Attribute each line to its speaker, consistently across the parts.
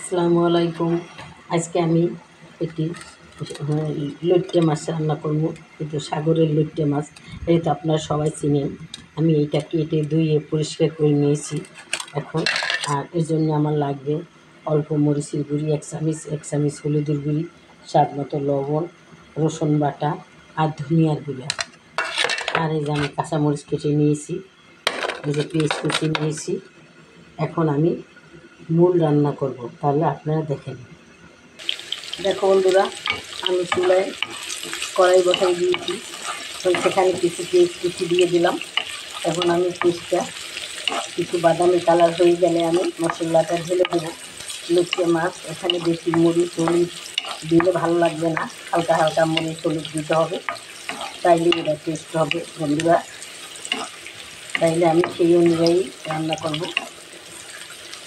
Speaker 1: আসসালামু আলাইকুম। আজকে আমি একটি লইট্টে মাছ রান্না করব, কিন্তু সাগরের লইট্টে মাছ। এই তো আপনারা সবাই চিনেন। আমি এইটা কেটে ধুয়ে পরিষ্কার করে নিয়েছি এখন। আর এর জন্য আমার লাগবে অল্প মরিচের গুঁড়ি 1 চামচ হলুদের গুঁড়ি, স্বাদ মতো লবণ, রসুন বাটা আর ধনিয়ার গুঁড়া। আর এই যে আমি কাঁচামরিচ কেটে নিয়েছি, এই যে পেঁয়াজ কুচি নিয়েছি। এখন আমি মূল রান্না করব, তাহলে আপনারা দেখেন। দেখো বন্ধুরা, আমি চুলায় কড়াই বসাই দিয়েছি। সেখানে কিছু পেঁয়াজ কুচি দিয়ে দিলাম। এখন আমি পেঁয়াজটা কিছু বাদামি কালার হয়ে গেলে আমি মশলাটা ঢেলে দেবো। লইট্টে মাছ, এখানে বেশি মরিচ হলুদ দিলে ভালো লাগবে না, হালকা হালকা মরিচ হলুদ দিতে হবে, তাইলে এটা টেস্ট হবে বন্ধুরা। তাইলে আমি সেই অনুযায়ী রান্না করব,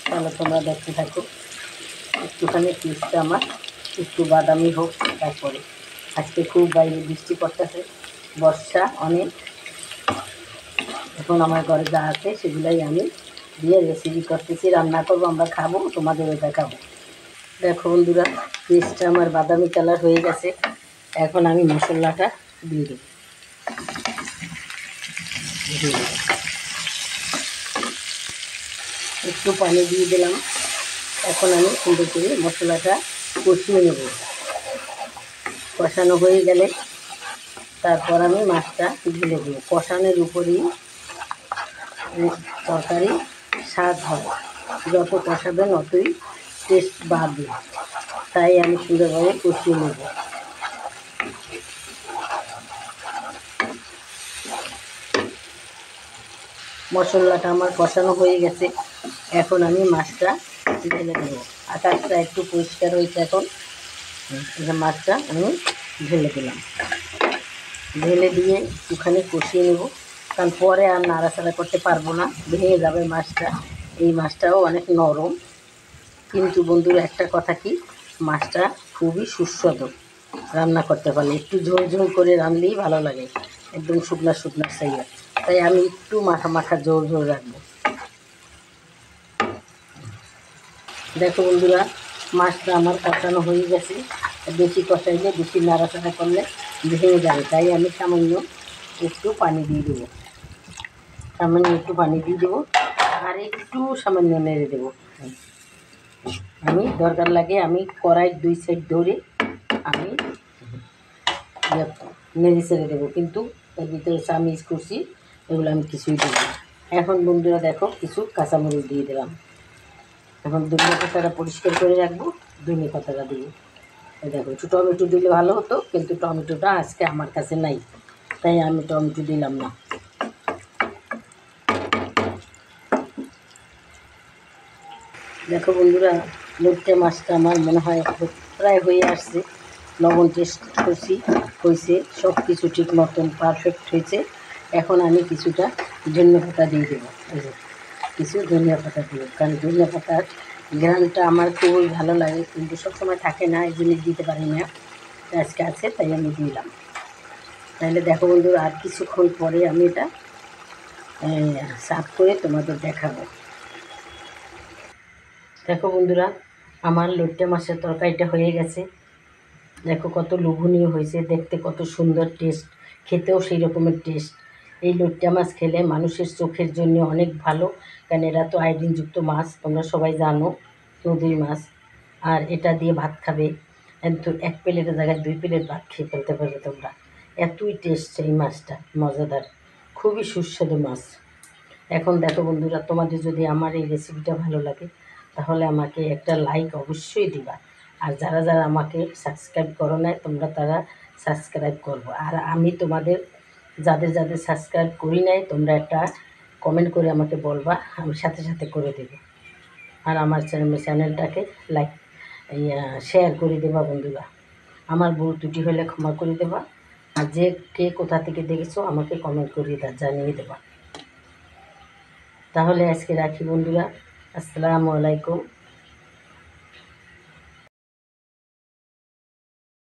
Speaker 1: তাহলে তোমরা দেখতে থাকো। একটুখানি পেঁয়াজটা আমার একটু বাদামি হোক, তারপরে। আজকে খুব বাইরে বৃষ্টি পড়তেছে, বর্ষা অনেক। এখন আমার ঘরে যা আছে সেগুলাই আমি দিয়ে রেসিপি করতেছি, রান্না করবো, আমরা খাবো, তোমাদেরও দেখাবো। দেখো বন্ধুরা, পেঁয়াজটা আমার বাদামি কালার হয়ে গেছে। এখন আমি মশলাটা দিয়ে দেবো। একটু পানি দিয়ে দিলাম। এখন আমি সুন্দর করে মশলাটা কষিয়ে নেব। কষানো হয়ে গেলে তারপর আমি মাছটা ঢেলে দেবো। কষানোর উপরেই তরকারি স্বাদ হয়, যত কষাবেন অতই টেস্ট বাড়বে। তাই আমি সুন্দরভাবে কষিয়ে নেব। মশলাটা আমার কষানো হয়ে গেছে। এখন আমি মাছটা ঢেলে দেবো। আকাশটা একটু পরিষ্কার হয়েছে এখন। মাছটা আমি ঢেলে দিলাম। ঢেলে দিয়ে একটুখানি কষিয়ে নেব, কারণ পরে আর নাড়াচাড়া করতে পারবো না, ভেঙে যাবে মাছটা। এই মাছটাও অনেক নরম, কিন্তু বন্ধুরা একটা কথা কি, মাছটা খুবই সুস্বাদু রান্না করতে পারলে। একটু ঝোল ঝোল করে রানলেই ভালো লাগে, একদম শুকনা শুকনা চাইয়া। তাই আমি একটু মাখা মাখা ঝোল ঝোল রাখবো। দেখো বন্ধুরা, মাছটা আমার কষানো হয়ে গেছে। বেশি কষাইলে, বেশি নাড়াচাড়া করলে ভেঙে যাবে, তাই আমি সামান্য একটু পানি দিয়ে দেবো। সামান্য একটু পানি দিয়ে দেবো, আর একটু সামান্য নেড়ে দেবো। আমি দরকার লাগে আমি কড়াইয়ের 2 সাইড ধরে আমি নেড়ে ছেড়ে দেবো, কিন্তু এর ভিতরে চামিচ কুচি এগুলো আমি কিছুই দেবো না। এখন বন্ধুরা দেখো, কিছু কাঁচামরিচ দিয়ে দিলাম। এখন ধনিয়া পাতাটা পরিষ্কার করে রাখবো, ধনিয়া পাতাটা দিয়ে। দেখো, একটু টমেটো দিলে ভালো হতো, কিন্তু টমেটোটা আজকে আমার কাছে নাই, তাই আমি টমেটো দিলাম না। দেখো বন্ধুরা, লইট্টে মাছটা আমার মনে হয় প্রায় হয়ে আসছে। লবণ টেস্ট করছি, হয়েছে, সব কিছু ঠিক মতন পারফেক্ট হয়েছে। এখন আমি কিছুটা ধনিয়া পাতা দিয়ে দেবো। কিছু ধনিয়া পাতা দেবো, কারণ ধনিয়া পাতার ঘ্রাণটা আমার খুবই ভালো লাগে, কিন্তু সবসময় থাকে না, এই জিনিস দিতে পারি না। আজকে আছে তাই আমি দিলাম। তাহলে দেখো বন্ধুরা, আর কিছুক্ষণ পরে আমি এটা সার্ভ করে তোমাদের দেখাবো। দেখো বন্ধুরা, আমার লইট্টে মাছের তরকারিটা হয়ে গেছে। দেখো কত লোভনীয় হয়েছে, দেখতে কত সুন্দর, টেস্ট, খেতেও সেই রকমের টেস্ট। এই লইট্টে মাছ খেলে মানুষের চোখের জন্য অনেক ভালো, কারণ এরা তো আয়োডিনযুক্ত মাছ, তোমরা সবাই জানো, নদীর মাছ। আর এটা দিয়ে ভাত খাবে, এক প্লেটের জায়গায় 2 প্লেট ভাত খেয়ে ফেলতে পারবে তোমরা। এতই টেস্ট এই মাছটা, মজাদার, খুবই সুস্বাদু মাছ। এখন দেখো বন্ধুরা, তোমাদের যদি আমার এই রেসিপিটা ভালো লাগে তাহলে আমাকে একটা লাইক অবশ্যই দিবা। আর যারা যারা আমাকে সাবস্ক্রাইব করো না তোমরা, তারা সাবস্ক্রাইব করবো। আর আমি তোমাদের যাদের যাদের সাবস্ক্রাইব করি নাই, তোমরা একটা কমেন্ট করে আমাকে বলবা, আমি সাথে সাথে করে দেবো। আর আমার চ্যানেলটাকে লাইক শেয়ার করে দেবা বন্ধুরা। আমার ভুল ত্রুটি হলে ক্ষমা করে দেবা। আর যে কে কোথা থেকে দেখেছো আমাকে কমেন্ট করে জানিয়ে দেবা। তাহলে আজকে রাখি বন্ধুরা, আসসালামু আলাইকুম।